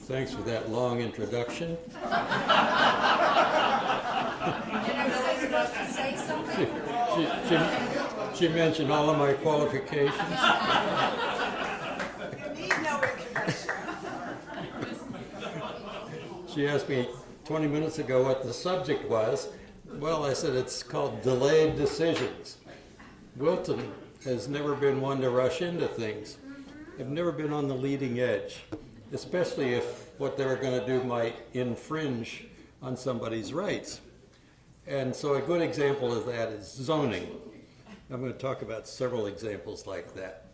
Thanks for that long introduction. Was I supposed to say something? She mentioned all of my qualifications. You need no introduction. She asked me 20 minutes ago what the subject was. Well, I said it's called delayed decisions. Wilton has never been one to rush into things. I've never been on the leading edge, especially if what they were going to do might infringe on somebody's rights. And so a good example of that is zoning. I'm going to talk about several examples like that.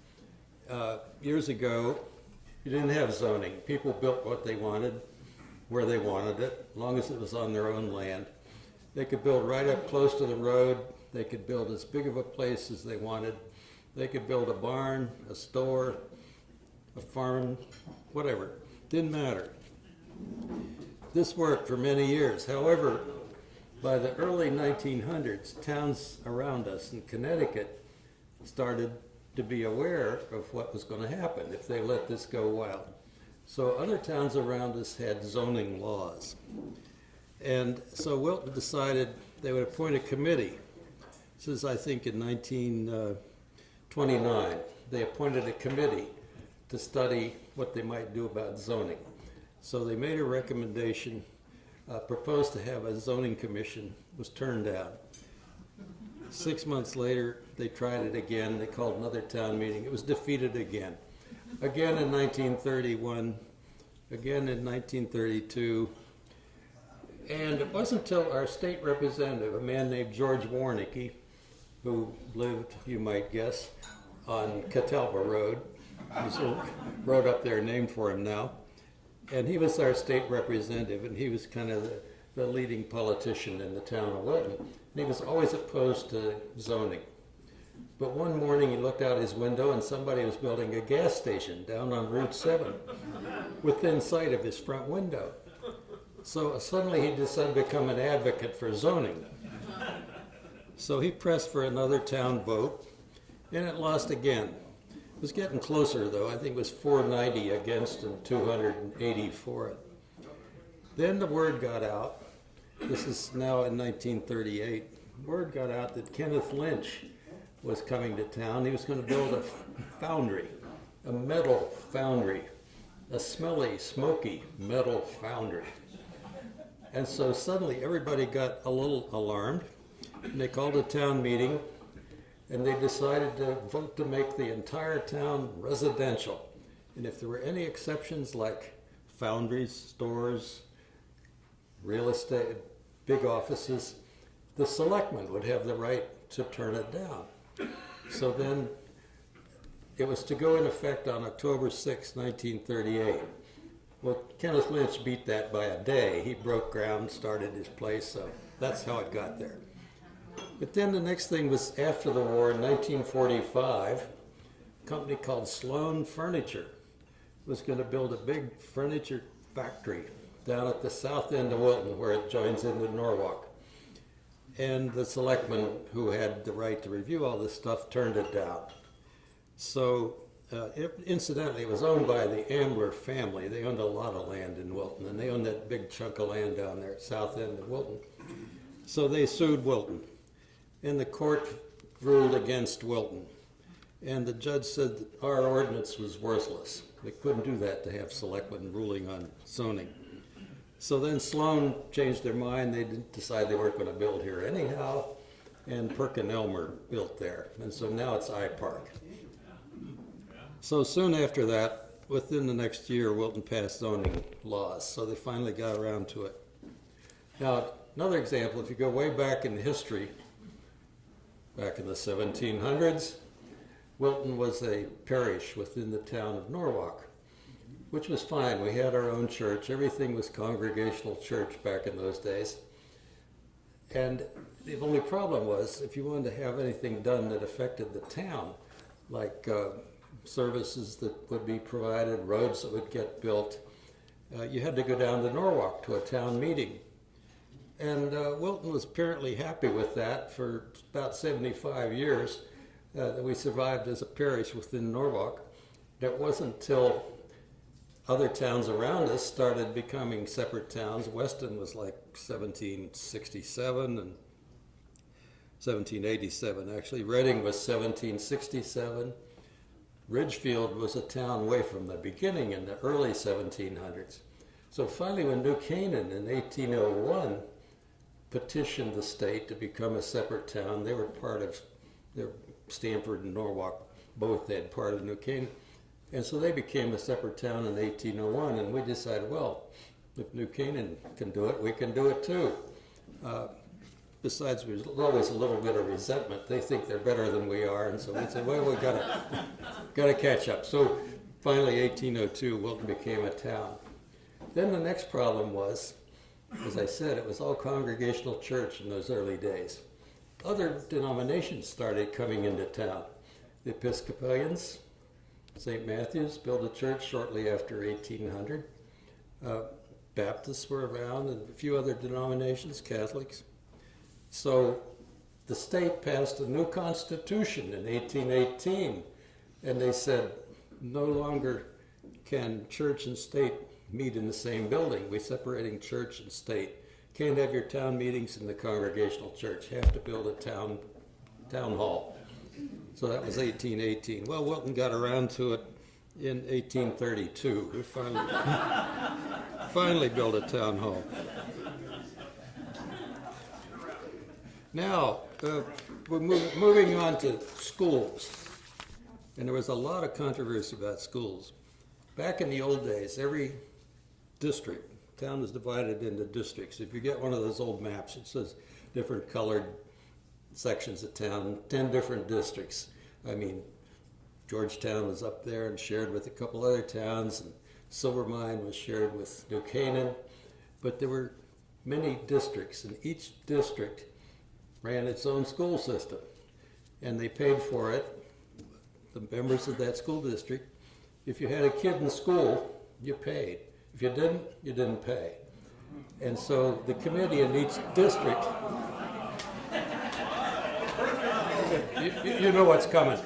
Years ago, you didn't have zoning. People built what they wanted, where they wanted it, as long as it was on their own land. They could build right up close to the road. They could build as big of a place as they wanted. They could build a barn, a store, a farm, whatever. Didn't matter. This worked for many years. However, by the early 1900s, towns around us in Connecticut started to be aware of what was going to happen if they let this go wild. So other towns around us had zoning laws. And so Wilton decided they would appoint a committee. This is, I think, in 1929. They appointed a committee to study what they might do about zoning. So they made a recommendation, proposed to have a zoning commission, was turned down. 6 months later, they tried it again. They called another town meeting. It was defeated again. Again in 1931, again in 1932. And it wasn't until our state representative, a man named George Warnicki, who lived, you might guess, on Catalpa Road. There's a road up there named for him now. And he was our state representative, and he was kind of the leading politician in the town of Wilton. And he was always opposed to zoning. But one morning he looked out his window and somebody was building a gas station down on Route 7 within sight of his front window. So suddenly he decided to become an advocate for zoning. So he pressed for another town vote, and it lost again. It was getting closer, though. I think it was 490 against and 280 for it. Then the word got out. This is now in 1938. Word got out that Kenneth Lynch was coming to town. He was going to build a foundry, a metal foundry, a smelly, smoky metal foundry. And so suddenly everybody got a little alarmed, and they called a town meeting, and they decided to vote to make the entire town residential. And if there were any exceptions like foundries, stores, real estate, big offices, the selectmen would have the right to turn it down. So then it was to go in effect on October 6, 1938. Well, Kenneth Lynch beat that by a day. He broke ground, started his place, so that's how it got there. But then the next thing was after the war, in 1945, a company called Sloan Furniture was going to build a big furniture factory down at the south end of Wilton where it joins into Norwalk. And the selectmen who had the right to review all this stuff turned it down. So incidentally, it was owned by the Ambler family. They owned a lot of land in Wilton, and they owned that big chunk of land down there at south end of Wilton. So they sued Wilton, and the court ruled against Wilton. And the judge said that our ordinance was worthless. They couldn't do that to have selectmen ruling on zoning. So then Sloan changed their mind. They didn't decide they weren't going to build here anyhow, and Perkin-Elmer built there. And so now it's I-Park. So soon after that, within the next year, Wilton passed zoning laws, so they finally got around to it. Now, another example, if you go way back in history, back in the 1700s, Wilton was a parish within the town of Norwalk, which was fine. We had our own church. Everything was congregational church back in those days. And the only problem was if you wanted to have anything done that affected the town, like services that would be provided, roads that would get built, you had to go down to Norwalk to a town meeting. And Wilton was apparently happy with that for about 75 years that we survived as a parish within Norwalk. It wasn't until other towns around us started becoming separate towns. Weston was like 1767 and 1787 actually. Reading was 1767. Ridgefield was a town way from the beginning in the early 1700s. So finally when New Canaan in 1801 petitioned the state to become a separate town, they were part of, Stamford and Norwalk both had part of New Canaan. And so they became a separate town in 1801, and we decided, well, if New Canaan can do it, we can do it too. Besides, there's always a little bit of resentment. They think they're better than we are, and so we said, well, we gotta catch up. So finally, 1802, Wilton became a town. Then the next problem was, as I said, it was all Congregational church in those early days. Other denominations started coming into town. The Episcopalians, St. Matthew's built a church shortly after 1800. Baptists were around and a few other denominations, Catholics. So the state passed a new constitution in 1818, and they said no longer can church and state meet in the same building. We're separating church and state. Can't have your town meetings in the Congregational church. Have to build a town hall. So that was 1818. Well, Wilton got around to it in 1832. We finally built a town hall. Now, we're moving on to schools. And there was a lot of controversy about schools. Back in the old days, every district, town was divided into districts. If you get one of those old maps, it says different colored sections of town, 10 different districts. I mean, Georgetown was up there and shared with a couple other towns, and Silvermine was shared with New Canaan. But there were many districts, and each district ran its own school system, and they paid for it, the members of that school district. If you had a kid in school, you paid. If you didn't pay. And so the committee in each district, you know what's coming.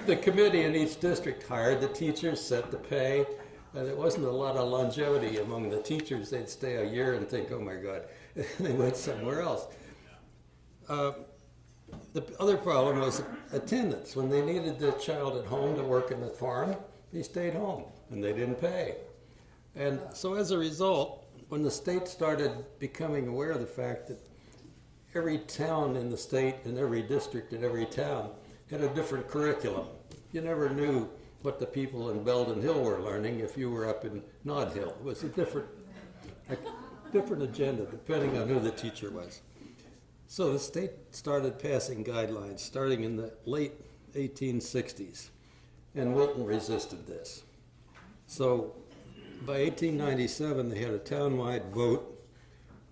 The committee in each district hired the teachers, set the pay, and there wasn't a lot of longevity among the teachers. They'd stay a year and think, oh my God, they went somewhere else. The other problem was attendance. When they needed the child at home to work in the farm, they stayed home and they didn't pay. And so as a result, when the state started becoming aware of the fact that every town in the state and every district in every town had a different curriculum, you never knew what the people in Belden Hill were learning if you were up in Nod Hill. It was a different agenda depending on who the teacher was. So the state started passing guidelines starting in the late 1860s, and Wilton resisted this. So by 1897, they had a townwide vote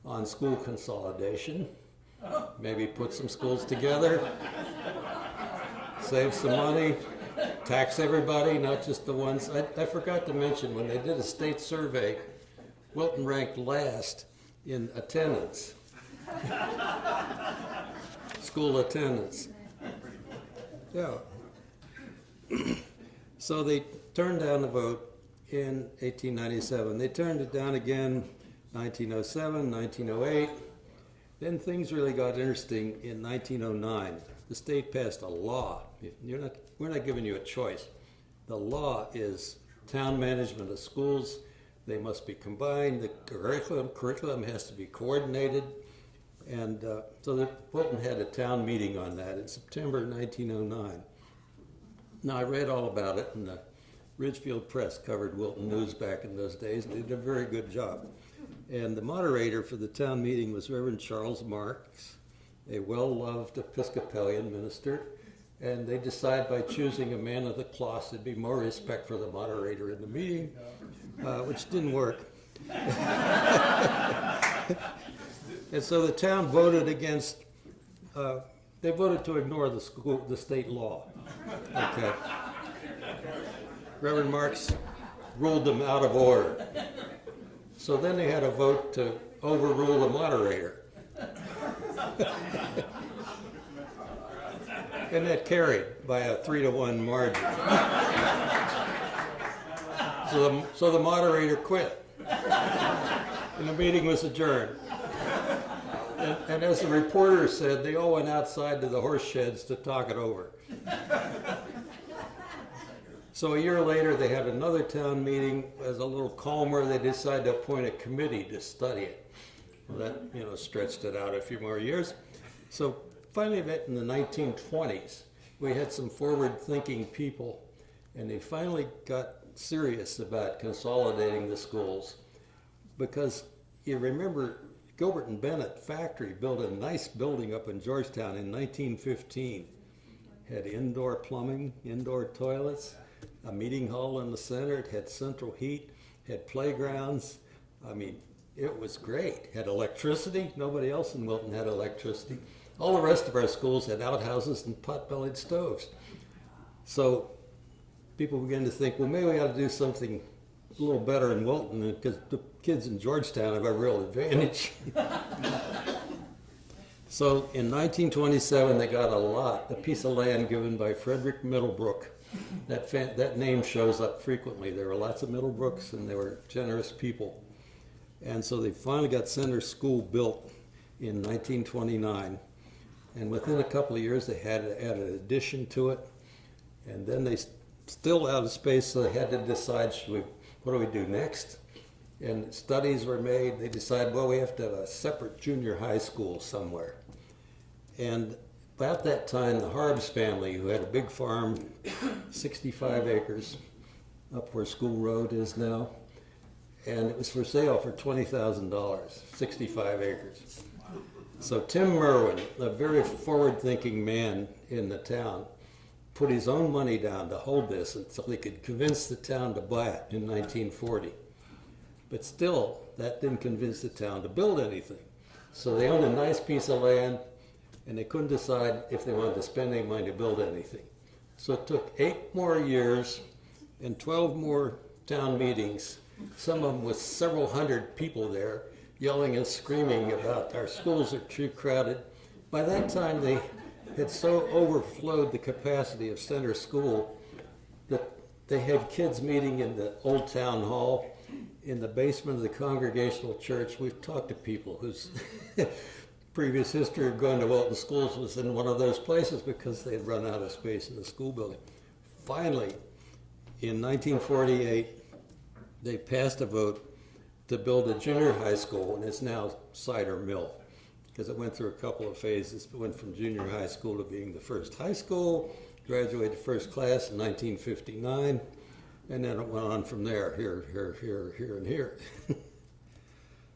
on school consolidation, maybe put some schools together, save some money, tax everybody, not just the ones. I forgot to mention, when they did a state survey, Wilton ranked last in attendance. School attendance. Yeah. So they turned down the vote in 1897. They turned it down again 1907, 1908. Then things really got interesting in 1909. The state passed a law. We're not giving you a choice. The law is town management of schools. They must be combined. The curriculum has to be coordinated. And so Wilton had a town meeting on that in September 1909. Now, I read all about it, and the Ridgefield Press covered Wilton News back in those days, and they did a very good job. And the moderator for the town meeting was Reverend Charles Marks, a well-loved Episcopalian minister, and they decided by choosing a man of the cloth there'd be more respect for the moderator in the meeting, which didn't work. And so the town voted against, they voted to ignore the state law. Okay. Reverend Marks ruled them out of order. So then they had a vote to overrule the moderator. And that carried by a 3-to-1 margin. So the moderator quit. And the meeting was adjourned. And as the reporter said, they all went outside to the horse sheds to talk it over. So a year later, they had another town meeting. As a little calmer, they decided to appoint a committee to study it. Well, that, stretched it out a few more years. So finally, in the 1920s, we had some forward-thinking people, and they finally got serious about consolidating the schools. Because you remember, Gilbert and Bennett factory built a nice building up in Georgetown in 1915. Had indoor plumbing, indoor toilets, a meeting hall in the center. It had central heat, had playgrounds. I mean, it was great. Had electricity. Nobody else in Wilton had electricity. All the rest of our schools had outhouses and pot-bellied stoves. So people began to think, well, maybe we ought to do something a little better in Wilton, because the kids in Georgetown have a real advantage. So in 1927, they got a piece of land given by Frederick Middlebrook. That name shows up frequently. There were lots of Middlebrooks, and they were generous people. And so they finally got Center School built in 1929. And within a couple of years, they had to add an addition to it. And then they still out of space, so they had to decide, what do we do next? And studies were made. They decided, well, we have to have a separate junior high school somewhere. And about that time, the Harbs family, who had a big farm, 65 acres, up where School Road is now, and it was for sale for $20,000, 65 acres. So Tim Merwin, a very forward-thinking man in the town, put his own money down to hold this until he could convince the town to buy it in 1940. But still, that didn't convince the town to build anything. So they owned a nice piece of land, and they couldn't decide if they wanted to spend any money to build anything. So it took 8 more years and 12 more town meetings, some of them with several hundred people there, yelling and screaming about our schools are too crowded. By that time, they had so overflowed the capacity of Center School that they had kids meeting in the old town hall, in the basement of the Congregational Church. We've talked to people whose previous history of going to Wilton schools was in one of those places because they had run out of space in the school building. Finally, in 1948, they passed a vote to build a junior high school, and it's now Cider Mill, because it went through a couple of phases. It went from junior high school to being the first high school, graduated first class in 1959, and then it went on from there, here, and here.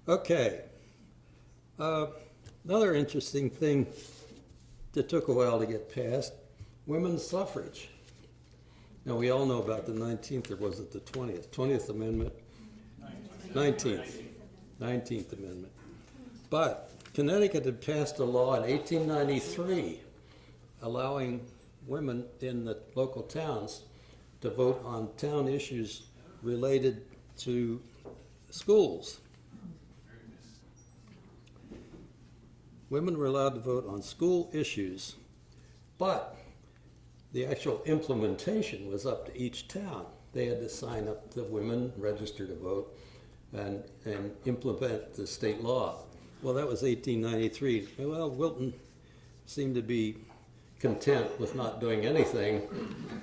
Okay. Another interesting thing that took a while to get passed, women's suffrage. Now, we all know about the 19th, or was it the 20th? 20th Amendment? 19th Amendment. But Connecticut had passed a law in 1893 allowing women in the local towns to vote on town issues related to schools. Women were allowed to vote on school issues, but the actual implementation was up to each town. They had to sign up the women, register to vote, and implement the state law. Well, that was 1893. Well, Wilton seemed to be content with not doing anything.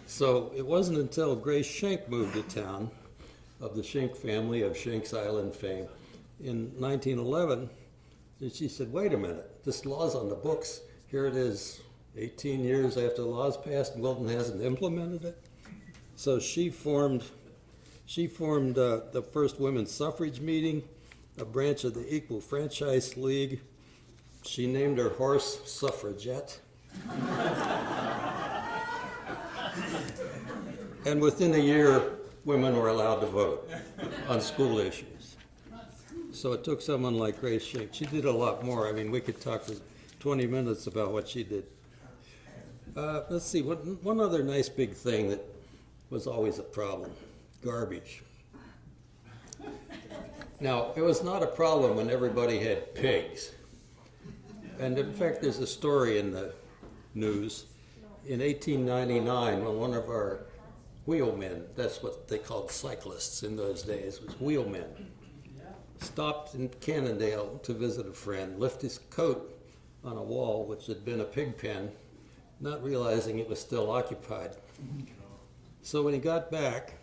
So it wasn't until Grace Schenck moved to town, of the Schenck family of Schenck's Island fame, in 1911, that she said, wait a minute, this law's on the books. Here it is, 18 years after the law's passed, and Wilton hasn't implemented it. So she formed the first women's suffrage meeting, a branch of the Equal Franchise League. She named her horse Suffragette. And within a year, women were allowed to vote on school issues. So it took someone like Grace Schenck. She did a lot more. I mean, we could talk for 20 minutes about what she did. Let's see, one other nice big thing that was always a problem, garbage. Now, it was not a problem when everybody had pigs. And in fact, there's a story in the news in 1899 when one of our wheelmen, that's what they called cyclists in those days, was wheelmen, stopped in Cannondale to visit a friend, left his coat on a wall which had been a pig pen, not realizing it was still occupied. So when he got back,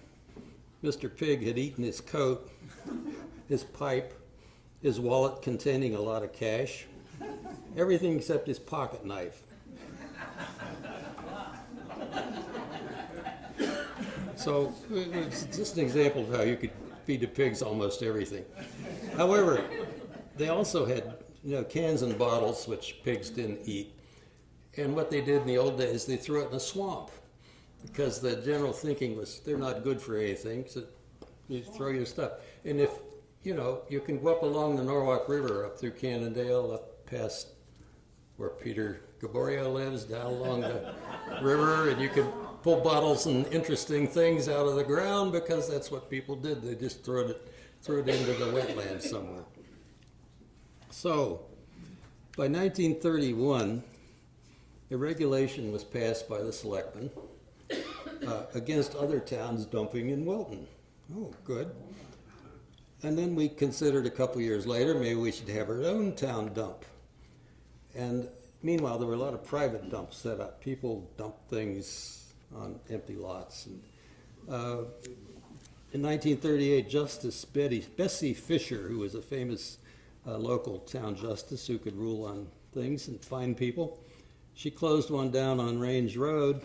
Mr. Pig had eaten his coat, his pipe, his wallet containing a lot of cash, everything except his pocket knife. So it's just an example of how you could feed the pigs almost everything. However, they also had cans and bottles, which pigs didn't eat. And what they did in the old days, they threw it in a swamp, because the general thinking was they're not good for anything, so you throw your stuff. And if, you can go up along the Norwalk River, up through Cannondale, up past where Peter Gaborio lives, down along the river, and you can pull bottles and interesting things out of the ground, because that's what people did. They just threw it into the wetlands somewhere. So, by 1931, a regulation was passed by the selectmen against other towns dumping in Wilton. Oh, good. And then we considered a couple years later, maybe we should have our own town dump. And meanwhile, there were a lot of private dumps set up. People dumped things on empty lots. And, in 1938, Justice Bessie Fisher, who was a famous local town justice who could rule on things and fine people, she closed one down on Range Road.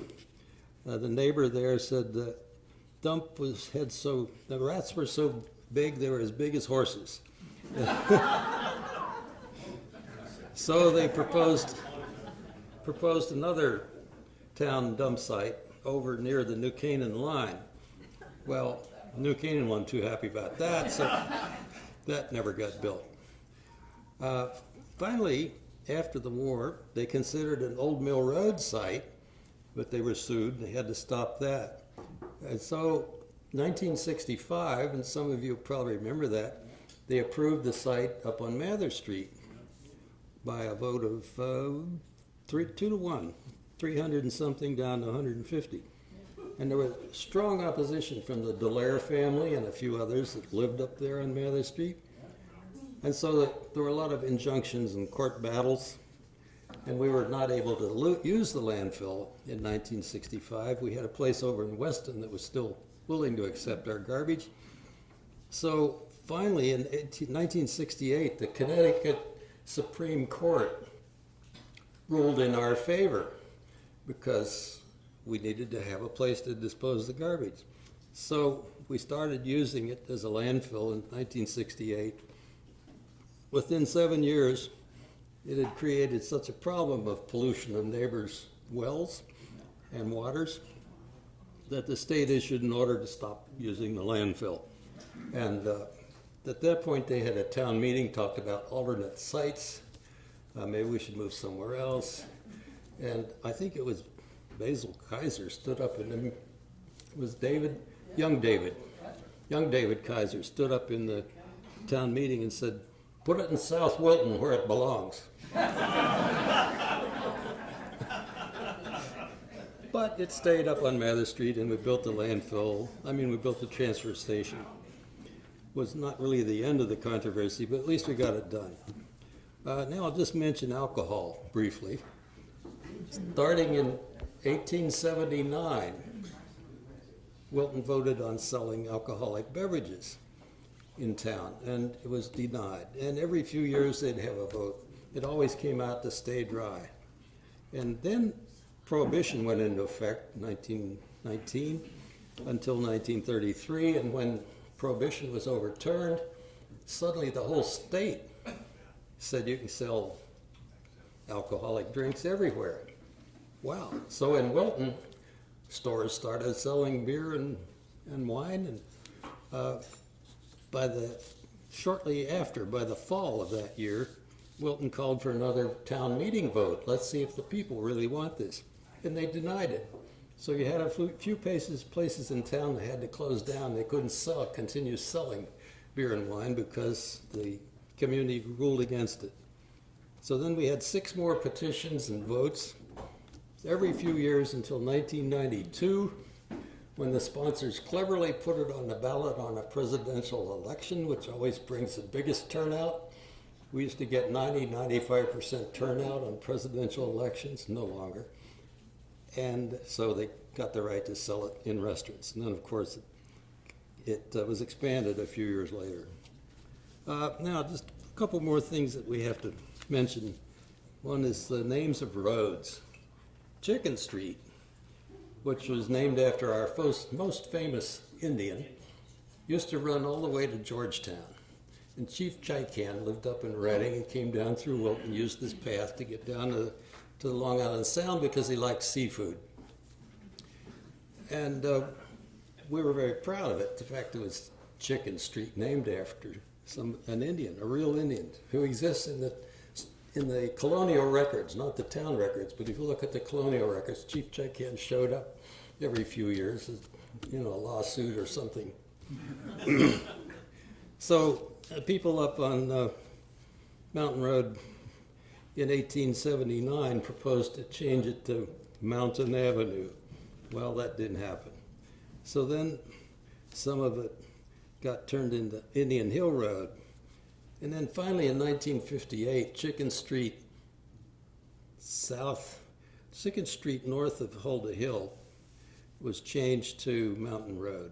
The neighbor there said the dump the rats were so big, they were as big as horses. So they proposed another town dump site over near the New Canaan line. Well, New Canaan wasn't too happy about that, so that never got built. Finally, after the war, they considered an Old Mill Road site, but they were sued and they had to stop that. And so 1965, and some of you probably remember that, they approved the site up on Mather Street by a vote of 2-1, 300 and something down to 150. And there was strong opposition from the DiLoreto family and a few others that lived up there on Mather Street. And so there were a lot of injunctions and court battles, and we were not able to use the landfill in 1965. We had a place over in Weston that was still willing to accept our garbage. So finally, in 1968, the Connecticut Supreme Court ruled in our favor because we needed to have a place to dispose the garbage. So we started using it as a landfill in 1968. Within 7 years, it had created such a problem of pollution of neighbors' wells and waters that the state issued an order to stop using the landfill. And at that point, they had a town meeting, talked about alternate sites. Maybe we should move somewhere else. And I think it was Basil Kaiser stood up and it was young David Kaiser stood up in the town meeting and said, "Put it in South Wilton where it belongs." But it stayed up on Mather Street, and we built the landfill. We built the transfer station. It was not really the end of the controversy, but at least we got it done. Now I'll just mention alcohol briefly. Starting in 1879, Wilton voted on selling alcoholic beverages in town, and it was denied. And every few years they'd have a vote. It always came out to stay dry. And then Prohibition went into effect in 1919 until 1933, and when Prohibition was overturned, suddenly the whole state said you can sell alcoholic drinks everywhere. Wow. So in Wilton, stores started selling beer and wine, and by the fall of that year, Wilton called for another town meeting vote. Let's see if the people really want this. And they denied it. So you had a few places in town that had to close down. They couldn't continue selling beer and wine because the community ruled against it. So then we had 6 more petitions and votes every few years until 1992, when the sponsors cleverly put it on the ballot on a presidential election, which always brings the biggest turnout. We used to get 95% turnout on presidential elections, no longer. And so they got the right to sell it in restaurants. And then, of course, it was expanded a few years later. Now, just a couple more things that we have to mention. One is the names of roads. Chicken Street, which was named after our most famous Indian, used to run all the way to Georgetown. And Chief Chaikan lived up in Reading and came down through Wilton, used this path to get down to the Long Island Sound because he liked seafood. And we were very proud of it. The fact it was Chicken Street, named after an Indian, a real Indian, who exists in the colonial records, not the town records, but if you look at the colonial records, Chief Chaikan showed up every few years, a lawsuit or something. So people up on Mountain Road in 1879 proposed to change it to Mountain Avenue. Well, that didn't happen. So then some of it got turned into Indian Hill Road. And then finally in 1958, Chicken Street north of Huldah Hill was changed to Mountain Road.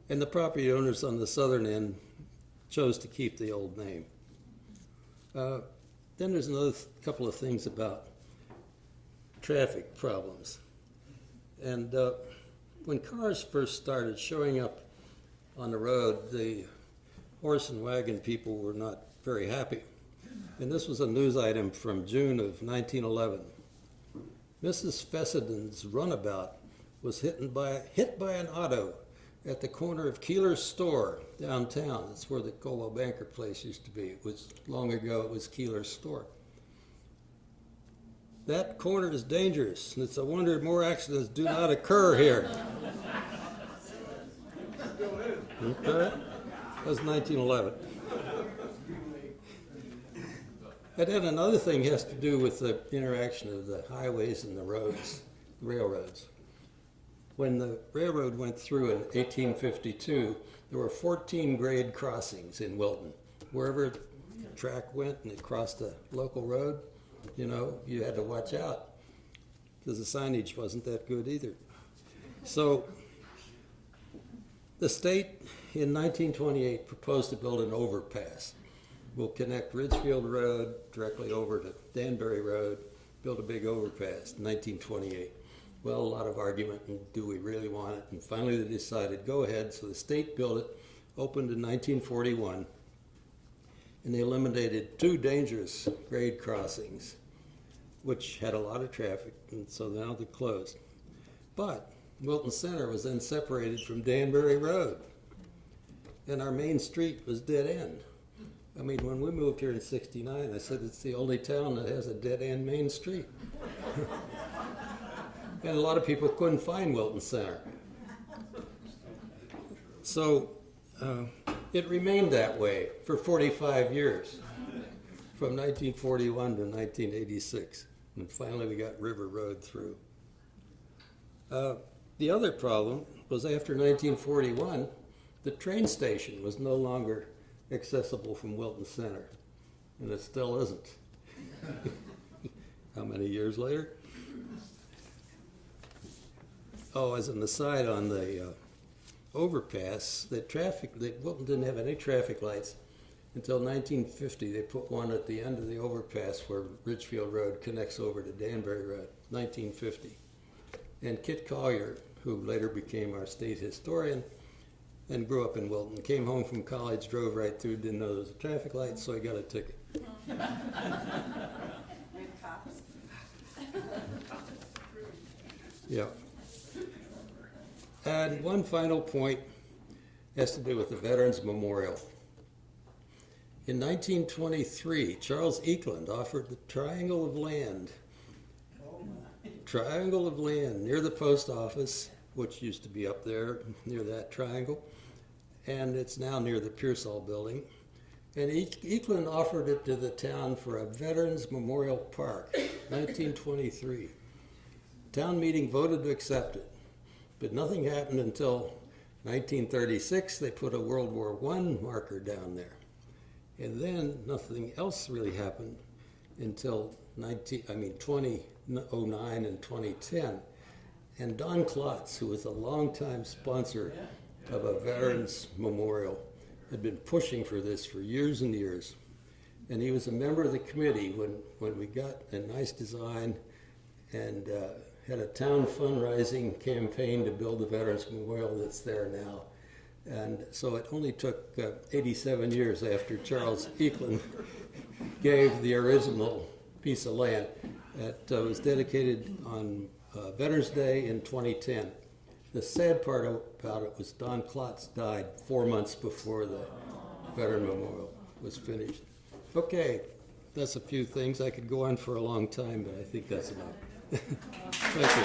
And the property owners on the southern end chose to keep the old name. Then there's another couple of things about traffic problems. And when cars first started showing up on the road, the horse and wagon people were not very happy. And this was a news item from June of 1911. Mrs. Fesseden's runabout was hit by an auto at the corner of Keeler's store downtown. That's where the Coldwell Banker place used to be. It was long ago, it was Keeler's store. That corner is dangerous, and it's a wonder more accidents do not occur here. Okay. That was 1911. And then another thing has to do with the interaction of the highways and the roads, railroads. When the railroad went through in 1852, there were 14 grade crossings in Wilton. Wherever the track went and it crossed a local road, you had to watch out because the signage wasn't that good either. So the state in 1928 proposed to build an overpass. We'll connect Ridgefield Road directly over to Danbury Road, build a big overpass, 1928. Well, a lot of argument, and do we really want it? And finally they decided, go ahead. So the state built it, opened in 1941, and they eliminated 2 dangerous grade crossings, which had a lot of traffic, and so now they're closed. But Wilton Center was then separated from Danbury Road, and our main street was dead end. I mean, when we moved here in '69, I said it's the only town that has a dead end main street. And a lot of people couldn't find Wilton Center. So it remained that way for 45 years, from 1941 to 1986. And finally we got River Road through. The other problem was after 1941, the train station was no longer accessible from Wilton Center, and it still isn't. How many years later? Oh, as an aside on the overpass, Wilton didn't have any traffic lights until 1950. They put one at the end of the overpass where Ridgefield Road connects over to Danbury Road, 1950. And Kit Collier, who later became our state historian and grew up in Wilton, came home from college, drove right through, didn't know there was a traffic light, so he got a ticket. With cops. Yeah. And one final point has to do with the Veterans Memorial. In 1923, Charles Eklund offered the triangle of land near the post office, which used to be up there near that triangle, and it's now near the Pearsall building. And Eklund offered it to the town for a Veterans Memorial Park, 1923. Town meeting voted to accept it, but nothing happened until 1936. They put a World War I marker down there. And then nothing else really happened until 2009 and 2010. And Don Klotz, who was a longtime sponsor of a Veterans Memorial, had been pushing for this for years and years. And he was a member of the committee when we got a nice design and had a town fundraising campaign to build the Veterans Memorial that's there now. And so it only took 87 years after Charles Eklund gave the original piece of land that was dedicated on Veterans Day in 2010. The sad part about it was Don Klotz died 4 months before the Veteran Memorial was finished. Okay, that's a few things. I could go on for a long time, but I think that's enough. Thank you.